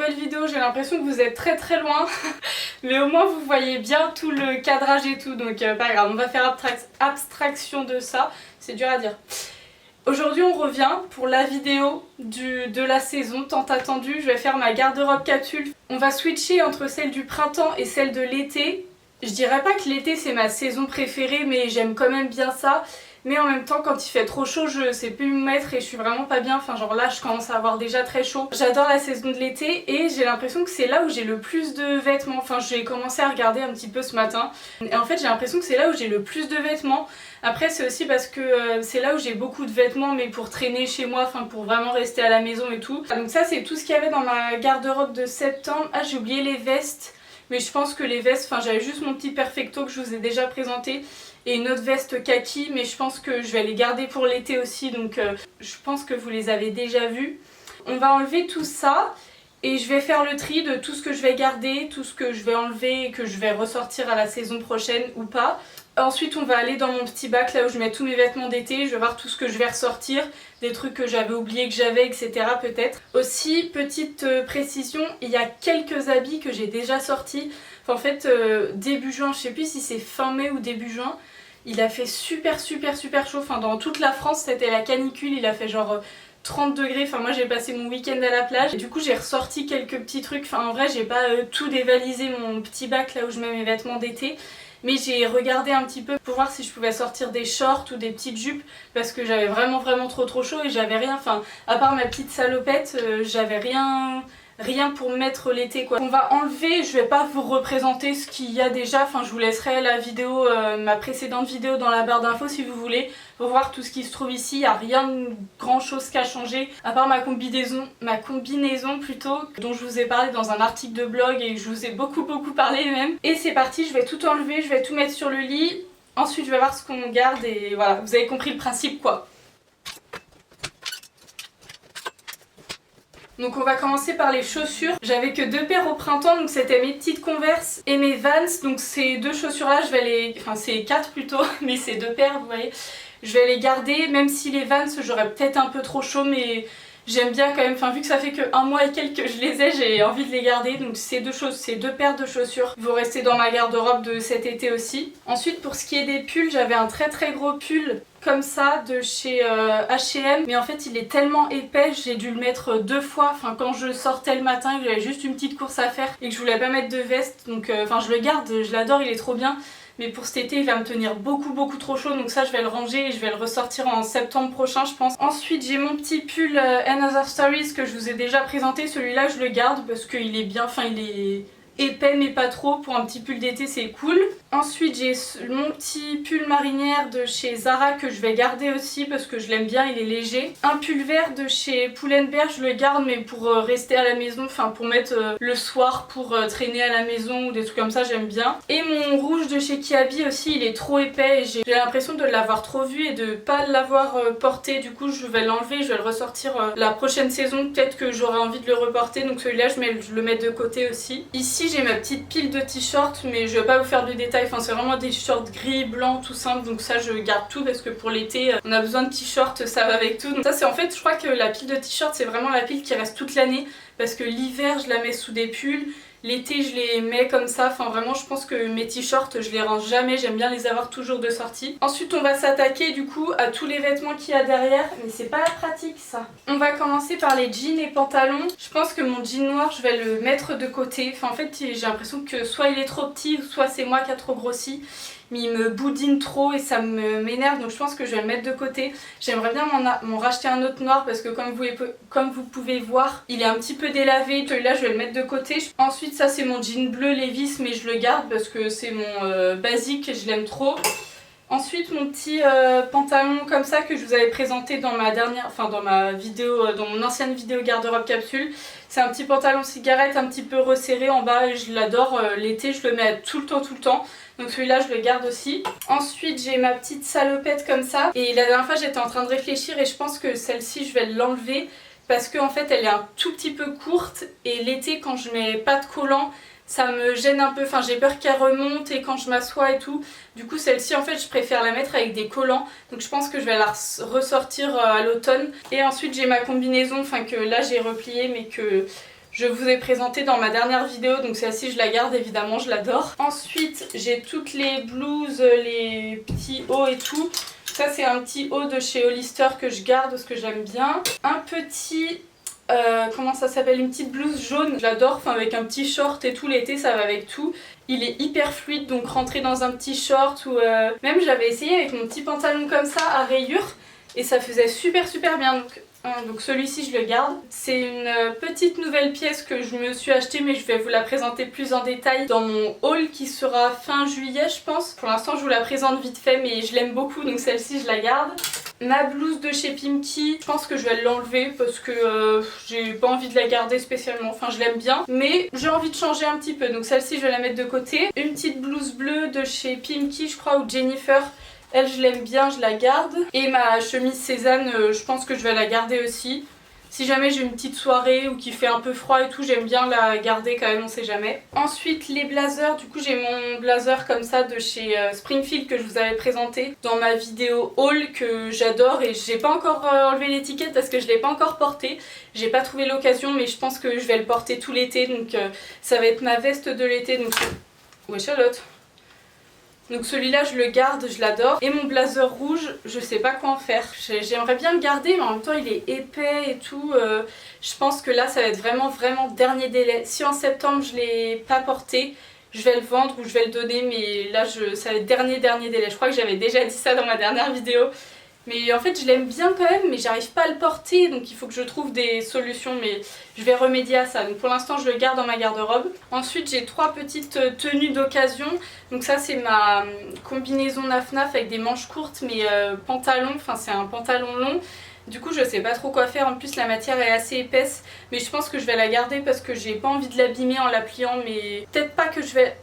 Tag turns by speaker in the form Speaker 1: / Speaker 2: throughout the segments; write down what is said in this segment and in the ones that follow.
Speaker 1: nouvelle vidéo. J'ai l'impression que vous êtes très très loin. Mais au moins vous voyez bien tout le cadrage et tout. Donc pas grave, on va faire abstraction de ça. C'est dur à dire. Aujourd'hui on revient pour la vidéo de la saison tant attendue. Je vais faire ma garde-robe capsule. On va switcher entre celle du printemps et celle de l'été. Je dirais pas que l'été c'est ma saison préférée, mais j'aime quand même bien ça. Mais en même temps quand il fait trop chaud je sais plus me mettre et je suis vraiment pas bien. Enfin genre là je commence à avoir déjà très chaud. J'adore la saison de l'été et j'ai l'impression que c'est là où j'ai le plus de vêtements. Enfin j'ai commencé à regarder un petit peu ce matin. Et en fait j'ai l'impression que c'est là où j'ai le plus de vêtements. Après c'est aussi parce que c'est là où j'ai beaucoup de vêtements mais pour traîner chez moi, enfin pour vraiment rester à la maison et tout. Donc ça c'est tout ce qu'il y avait dans ma garde-robe de septembre. Ah j'ai oublié les vestes. Mais je pense que les vestes, enfin j'avais juste mon petit perfecto que je vous ai déjà présenté et une autre veste kaki, mais je pense que je vais les garder pour l'été aussi, donc je pense que vous les avez déjà vus. On va enlever tout ça et je vais faire le tri de tout ce que je vais garder, tout ce que je vais enlever et que je vais ressortir à la saison prochaine ou pas. Ensuite on va aller dans mon petit bac là où je mets tous mes vêtements d'été, je vais voir tout ce que je vais ressortir, des trucs que j'avais oublié que j'avais, etc. peut-être. Aussi, petite précision, il y a quelques habits que j'ai déjà sortis. Enfin, en fait, début juin, je sais plus si c'est fin mai ou début juin, il a fait super chaud. Enfin, dans toute la France, c'était la canicule, il a fait genre 30 degrés. Enfin, moi j'ai passé mon week-end à la plage. Et du coup, j'ai ressorti quelques petits trucs. Enfin, en vrai, j'ai pas tout dévalisé mon petit bac là où je mets mes vêtements d'été. Mais j'ai regardé un petit peu pour voir si je pouvais sortir des shorts ou des petites jupes parce que j'avais vraiment trop chaud et j'avais rien, enfin à part ma petite salopette, j'avais rien pour mettre l'été quoi. On va enlever, je vais pas vous représenter ce qu'il y a déjà, enfin je vous laisserai la vidéo, ma précédente vidéo dans la barre d'infos si vous voulez pour voir tout ce qui se trouve ici. Il n'y a rien de grand chose qu'à changer à part ma combinaison plutôt, dont je vous ai parlé dans un article de blog et je vous ai beaucoup parlé même. Et c'est parti, je vais tout enlever, je vais tout mettre sur le lit, ensuite je vais voir ce qu'on garde et voilà, vous avez compris le principe quoi. Donc on va commencer par les chaussures. J'avais que 2 paires au printemps, donc c'était mes petites Converse et mes Vans. Donc ces 2 chaussures là, je vais les... Enfin c'est 4 plutôt, mais ces 2 paires vous voyez. Je vais les garder, même si les Vans j'aurais peut-être un peu trop chaud, mais j'aime bien quand même. Enfin vu que ça fait que 1 mois et quelques que je les ai, j'ai envie de les garder. Donc ces 2 paires de chaussures vont rester dans ma garde-robe de cet été aussi. Ensuite pour ce qui est des pulls, j'avais un très gros pull comme ça de chez H&M, mais en fait il est tellement épais, j'ai dû le mettre 2 fois, enfin quand je sortais le matin et que j'avais juste une petite course à faire et que je voulais pas mettre de veste, donc enfin je le garde, je l'adore, il est trop bien, mais pour cet été il va me tenir beaucoup trop chaud, donc ça je vais le ranger et je vais le ressortir en septembre prochain je pense. Ensuite j'ai mon petit pull Another Stories que je vous ai déjà présenté, celui-là je le garde parce qu'il est bien, enfin il est épais mais pas trop, pour un petit pull d'été c'est cool. Ensuite j'ai mon petit pull marinière de chez Zara que je vais garder aussi parce que je l'aime bien, il est léger. Un pull vert de chez Pull&Bear, je le garde mais pour rester à la maison, enfin pour mettre le soir, pour traîner à la maison ou des trucs comme ça, j'aime bien. Et mon rouge de chez Kiabi aussi, il est trop épais et j'ai l'impression de l'avoir trop vu et de pas l'avoir porté, du coup je vais l'enlever, je vais le ressortir la prochaine saison, peut-être que j'aurai envie de le reporter, donc celui-là je le mets de côté aussi. Ici j'ai ma petite pile de t-shirts mais je vais pas vous faire de détails, enfin c'est vraiment des t-shirts gris, blancs, tout simple, donc ça je garde tout parce que pour l'été on a besoin de t-shirts, ça va avec tout. Donc ça c'est en fait, je crois que la pile de t-shirts c'est vraiment la pile qui reste toute l'année parce que l'hiver je la mets sous des pulls, l'été je les mets comme ça, enfin vraiment je pense que mes t-shirts je les range jamais, j'aime bien les avoir toujours de sortie. Ensuite on va s'attaquer du coup à tous les vêtements qu'il y a derrière, mais c'est pas pratique ça. On va commencer par les jeans et pantalons. Je pense que mon jean noir je vais le mettre de côté, enfin en fait j'ai l'impression que soit il est trop petit, soit c'est moi qui a trop grossi. Mais il me boudine trop et ça m'énerve, donc je pense que je vais le mettre de côté. J'aimerais bien m'en racheter un autre noir parce que comme vous pouvez voir, il est un petit peu délavé. Celui-là je vais le mettre de côté. Ensuite ça c'est mon jean bleu Levi's mais je le garde parce que c'est mon basique et je l'aime trop. Ensuite mon petit pantalon comme ça que je vous avais présenté dans ma dans mon ancienne vidéo garde-robe capsule. C'est un petit pantalon cigarette un petit peu resserré en bas et je l'adore, l'été je le mets tout le temps. Donc celui-là je le garde aussi. Ensuite j'ai ma petite salopette comme ça. Et la dernière fois j'étais en train de réfléchir et je pense que celle-ci je vais l'enlever parce qu'en fait elle est un tout petit peu courte et l'été quand je mets pas de collant ça me gêne un peu, enfin j'ai peur qu'elle remonte et quand je m'assois et tout. Du coup celle-ci en fait je préfère la mettre avec des collants, donc je pense que je vais la ressortir à l'automne. Et ensuite j'ai ma combinaison, enfin que là j'ai replié mais que je vous ai présenté dans ma dernière vidéo, donc celle-ci je la garde évidemment, je l'adore. Ensuite j'ai toutes les blouses, les petits hauts et tout. Ça c'est un petit haut de chez Hollister que je garde parce que j'aime bien. Un petit... comment ça s'appelle, une petite blouse jaune, je l'adore, enfin avec un petit short et tout, l'été ça va avec tout. Il est hyper fluide, donc rentrer dans un petit short ou même j'avais essayé avec mon petit pantalon comme ça à rayures et ça faisait super bien. Donc celui-ci je le garde. C'est une petite nouvelle pièce que je me suis achetée, mais je vais vous la présenter plus en détail dans mon haul qui sera fin juillet je pense. Pour l'instant je vous la présente vite fait, mais je l'aime beaucoup, donc celle-ci je la garde. Ma blouse de chez Pimkie, je pense que je vais l'enlever parce que j'ai pas envie de la garder spécialement, enfin je l'aime bien, mais j'ai envie de changer un petit peu, donc celle-ci je vais la mettre de côté. Une petite blouse bleue de chez Pimkie je crois, ou Jennifer, elle je l'aime bien, je la garde. Et ma chemise Cézanne, je pense que je vais la garder aussi. Si jamais j'ai une petite soirée ou qu'il fait un peu froid et tout, j'aime bien la garder quand même, on sait jamais. Ensuite les blazers, du coup j'ai mon blazer comme ça de chez Springfield que je vous avais présenté dans ma vidéo haul que j'adore, et j'ai pas encore enlevé l'étiquette parce que je l'ai pas encore porté. J'ai pas trouvé l'occasion, mais je pense que je vais le porter tout l'été, donc ça va être ma veste de l'été. Donc... Ouais Charlotte. Donc celui-là je le garde, je l'adore. Et mon blazer rouge, je sais pas quoi en faire. J'aimerais bien le garder, mais en même temps il est épais et tout. Je pense que là ça va être vraiment dernier délai. Si en septembre je l'ai pas porté, je vais le vendre ou je vais le donner, mais là ça va être dernier délai. Je crois que j'avais déjà dit ça dans ma dernière vidéo. Mais en fait je l'aime bien quand même, mais j'arrive pas à le porter, donc il faut que je trouve des solutions, mais je vais remédier à ça. Donc pour l'instant je le garde dans ma garde-robe. Ensuite j'ai 3 petites tenues d'occasion. Donc ça c'est ma combinaison Naf Naf avec des manches courtes, mais pantalon, enfin c'est un pantalon long. Du coup je sais pas trop quoi faire, en plus la matière est assez épaisse, mais je pense que je vais la garder parce que j'ai pas envie de l'abîmer en la pliant, mais peut-être pas que je vais...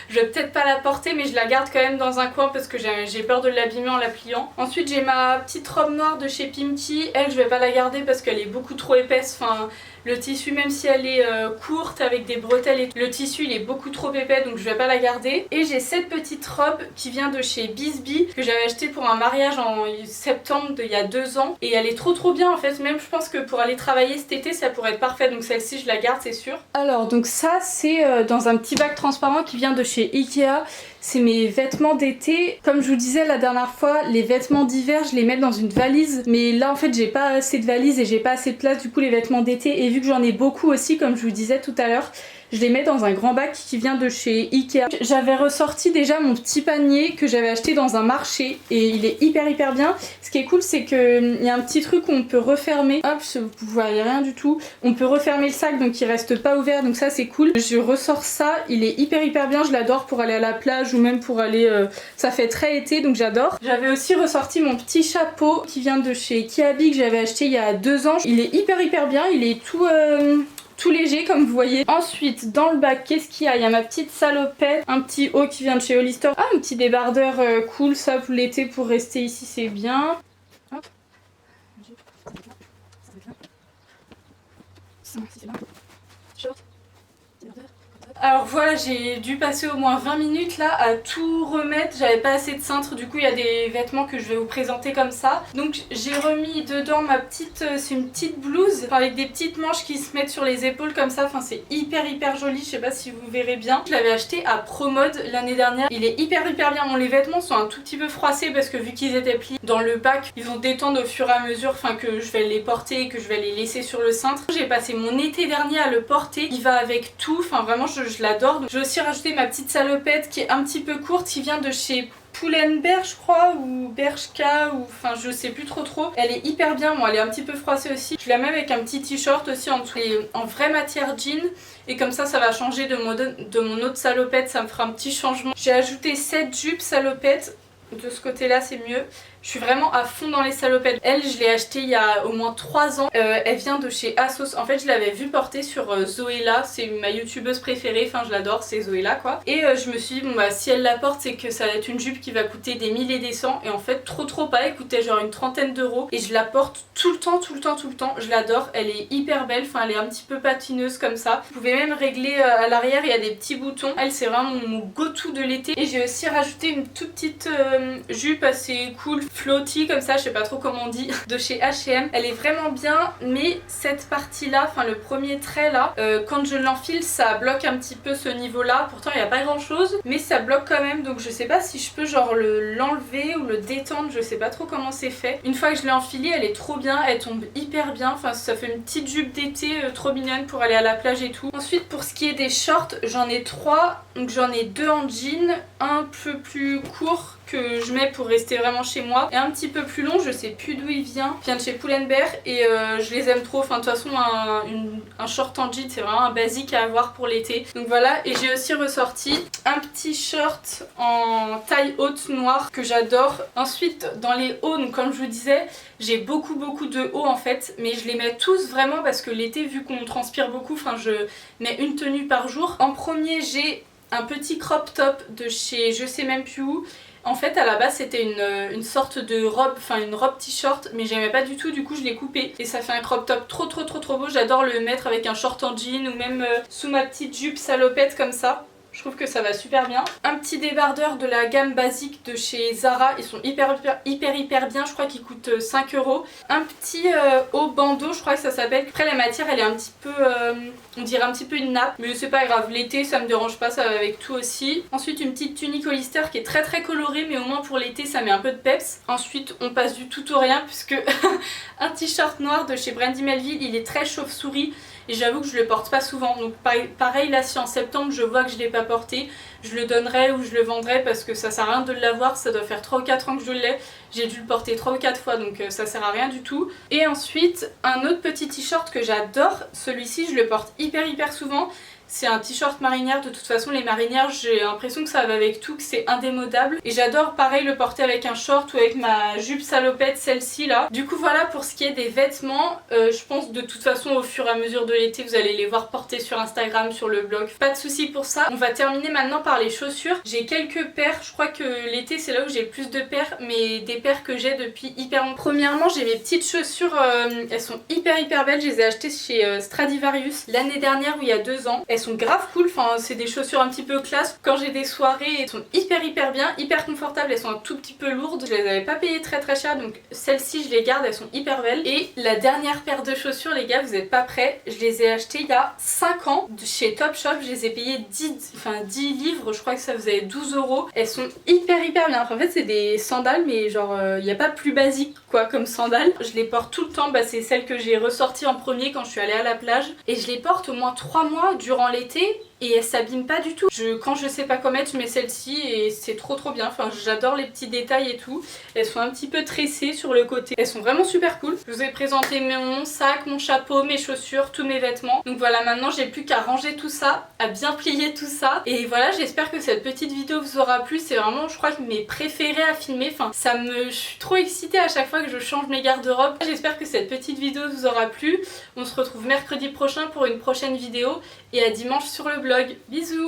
Speaker 1: je vais peut-être pas la porter, mais je la garde quand même dans un coin parce que j'ai peur de l'abîmer en la pliant. Ensuite j'ai ma petite robe noire de chez Pimkie. Elle je vais pas la garder parce qu'elle est beaucoup trop épaisse. Enfin le tissu, même si elle est courte avec des bretelles, et le tissu il est beaucoup trop épais, donc je vais pas la garder. Et j'ai cette petite robe qui vient de chez Bisbee que j'avais achetée pour un mariage en septembre il y a 2 ans, et elle est trop bien en fait. Même je pense que pour aller travailler cet été ça pourrait être parfait, donc celle-ci je la garde c'est sûr. Alors donc ça c'est dans un petit bac transparent qui vient de chez Ikea. C'est mes vêtements d'été. Comme je vous disais la dernière fois, les vêtements d'hiver je les mets dans une valise, mais là en fait j'ai pas assez de valise et j'ai pas assez de place, du coup les vêtements d'été, et vu que j'en ai beaucoup aussi comme je vous disais tout à l'heure, je les mets dans un grand bac qui vient de chez Ikea. J'avais ressorti déjà mon petit panier que j'avais acheté dans un marché et il est hyper bien. Ce qui est cool c'est qu'il y a un petit truc où on peut refermer. Hop, vous voyez rien du tout. On peut refermer le sac donc il reste pas ouvert, donc ça c'est cool. Je ressors ça, il est hyper bien, je l'adore pour aller à la plage ou même pour aller... ça fait très été donc j'adore. J'avais aussi ressorti mon petit chapeau qui vient de chez Kiabi que j'avais acheté il y a 2 ans. Il est hyper bien, il est tout léger comme vous voyez. Ensuite dans le bac qu'est-ce qu'il y a? Il y a ma petite salopette, un petit haut qui vient de chez Hollister. Ah, un petit débardeur cool, ça pour l'été pour rester ici c'est bien. Hop. Alors voilà, j'ai dû passer au moins 20 minutes là à tout remettre, j'avais pas assez de cintre, du coup il y a des vêtements que je vais vous présenter comme ça. Donc j'ai remis dedans ma petite, c'est une petite blouse avec des petites manches qui se mettent sur les épaules comme ça, enfin c'est hyper joli, je sais pas si vous verrez bien. Je l'avais acheté à Promode l'année dernière, il est hyper bien. Bon, les vêtements sont un tout petit peu froissés parce que vu qu'ils étaient pliés dans le bac, ils vont détendre au fur et à mesure, enfin que je vais les porter et que je vais les laisser sur le cintre. J'ai passé mon été dernier à le porter, il va avec tout, enfin vraiment je l'adore. J'ai aussi rajouté ma petite salopette qui est un petit peu courte, qui vient de chez Pull&Bear je crois, ou Bershka, ou enfin je sais plus trop. Elle est hyper bien, bon elle est un petit peu froissée aussi. Je la mets avec un petit t-shirt aussi en dessous, et en vraie matière jean, et comme ça va changer de mon autre salopette, ça me fera un petit changement. J'ai ajouté cette jupe salopette, de ce côté là c'est mieux. Je suis vraiment à fond dans les salopettes. Elle, je l'ai achetée il y a au moins 3 ans. Elle vient de chez Asos. En fait, je l'avais vue porter sur Zoéla. C'est ma youtubeuse préférée. Enfin, je l'adore, c'est Zoéla quoi. Et je me suis dit, bon bah si elle la porte, c'est que ça va être une jupe qui va coûter des 1000 et des 100. Et en fait, trop pas. Elle coûtait genre une trentaine d'euros. Et je la porte tout le temps. Je l'adore. Elle est hyper belle. Enfin, elle est un petit peu patineuse comme ça. Vous pouvez même régler à l'arrière. Il y a des petits boutons. Elle, c'est vraiment mon go-to de l'été. Et j'ai aussi rajouté une toute petite jupe assez cool. floaty comme ça, je sais pas trop comment on dit, de chez H&M. Elle est vraiment bien, mais cette partie là, enfin le premier trait là, quand je l'enfile ça bloque un petit peu ce niveau là. Pourtant il n'y a pas grand chose, mais ça bloque quand même, donc je sais pas si je peux genre l'enlever ou le détendre, je sais pas trop comment c'est fait. Une fois que je l'ai enfilée, elle est trop bien, elle tombe hyper bien, enfin ça fait une petite jupe d'été trop mignonne pour aller à la plage et tout. Ensuite pour ce qui est des shorts, j'en ai 3, donc j'en ai 2 en jean, un peu plus court que je mets pour rester vraiment chez moi et un petit peu plus long, je sais plus d'où il vient de chez Pull&Bear et je les aime trop. Enfin de toute façon un short en jean c'est vraiment un basique à avoir pour l'été, donc voilà. Et j'ai aussi ressorti un petit short en taille haute noire que j'adore. Ensuite dans les hauts, donc comme je vous disais, j'ai beaucoup de hauts en fait, mais je les mets tous vraiment parce que l'été vu qu'on transpire beaucoup, enfin je mets une tenue par jour. En premier j'ai un petit crop top de chez je sais même plus où. En fait à la base c'était une sorte de robe, enfin une robe t-shirt, mais j'aimais pas du tout, du coup je l'ai coupé et ça fait un crop top trop beau. J'adore le mettre avec un short en jean ou même sous ma petite jupe salopette comme ça. Je trouve que ça va super bien. Un petit débardeur de la gamme basique de chez Zara. Ils sont hyper bien. Je crois qu'ils coûtent 5 €. Un petit haut bandeau, je crois que ça s'appelle. Après la matière elle est un petit peu... on dirait un petit peu une nappe. Mais c'est pas grave. L'été ça me dérange pas, ça va avec tout aussi. Ensuite une petite tunique Hollister qui est très colorée. Mais au moins pour l'été ça met un peu de peps. Ensuite on passe du tout au rien puisque un t-shirt noir de chez Brandy Melville. Il est très chauve-souris. Et j'avoue que je le porte pas souvent, donc pareil là si en septembre je vois que je l'ai pas porté, je le donnerai ou je le vendrai parce que ça sert à rien de l'avoir, ça doit faire 3 ou 4 ans que je l'ai, j'ai dû le porter 3 ou 4 fois donc ça sert à rien du tout. Et ensuite un autre petit t-shirt que j'adore, celui-ci je le porte hyper souvent. C'est un t-shirt marinière, de toute façon les marinières j'ai l'impression que ça va avec tout, que c'est indémodable. Et j'adore pareil le porter avec un short ou avec ma jupe salopette, celle-ci là. Du coup voilà pour ce qui est des vêtements, je pense de toute façon au fur et à mesure de l'été vous allez les voir porter sur Instagram, sur le blog. Pas de soucis pour ça. On va terminer maintenant par les chaussures. J'ai quelques paires, je crois que l'été c'est là où j'ai le plus de paires, mais des paires que j'ai depuis hyper longtemps. Premièrement j'ai mes petites chaussures, elles sont hyper belles, je les ai achetées chez Stradivarius l'année dernière ou il y a 2 ans. Elles sont grave cool, enfin c'est des chaussures un petit peu classe. Quand j'ai des soirées, elles sont hyper bien, hyper confortables, elles sont un tout petit peu lourdes. Je les avais pas payées très cher donc celles-ci je les garde, elles sont hyper belles. Et la dernière paire de chaussures les gars, vous êtes pas prêts, je les ai achetées il y a 5 ans chez Topshop, je les ai payées 10 livres, je crois que ça faisait 12 €. Elles sont hyper bien, en fait c'est des sandales mais genre il n'y a pas plus basique quoi comme sandales. Je les porte tout le temps, bah, c'est celles que j'ai ressorties en premier quand je suis allée à la plage et je les porte au moins 3 mois durant l'été et elles s'abîment pas du tout. Quand je sais pas quoi mettre, je mets celle-ci et c'est trop bien. Enfin j'adore les petits détails et tout. Elles sont un petit peu tressées sur le côté. Elles sont vraiment super cool. Je vous ai présenté mon sac, mon chapeau, mes chaussures, tous mes vêtements. Donc voilà, maintenant j'ai plus qu'à ranger tout ça, à bien plier tout ça. Et voilà, j'espère que cette petite vidéo vous aura plu. C'est vraiment, je crois, que mes préférés à filmer. Enfin je suis trop excitée à chaque fois que je change mes garde-robes. J'espère que cette petite vidéo vous aura plu. On se retrouve mercredi prochain pour une prochaine vidéo et à dimanche sur le blog. Bisous!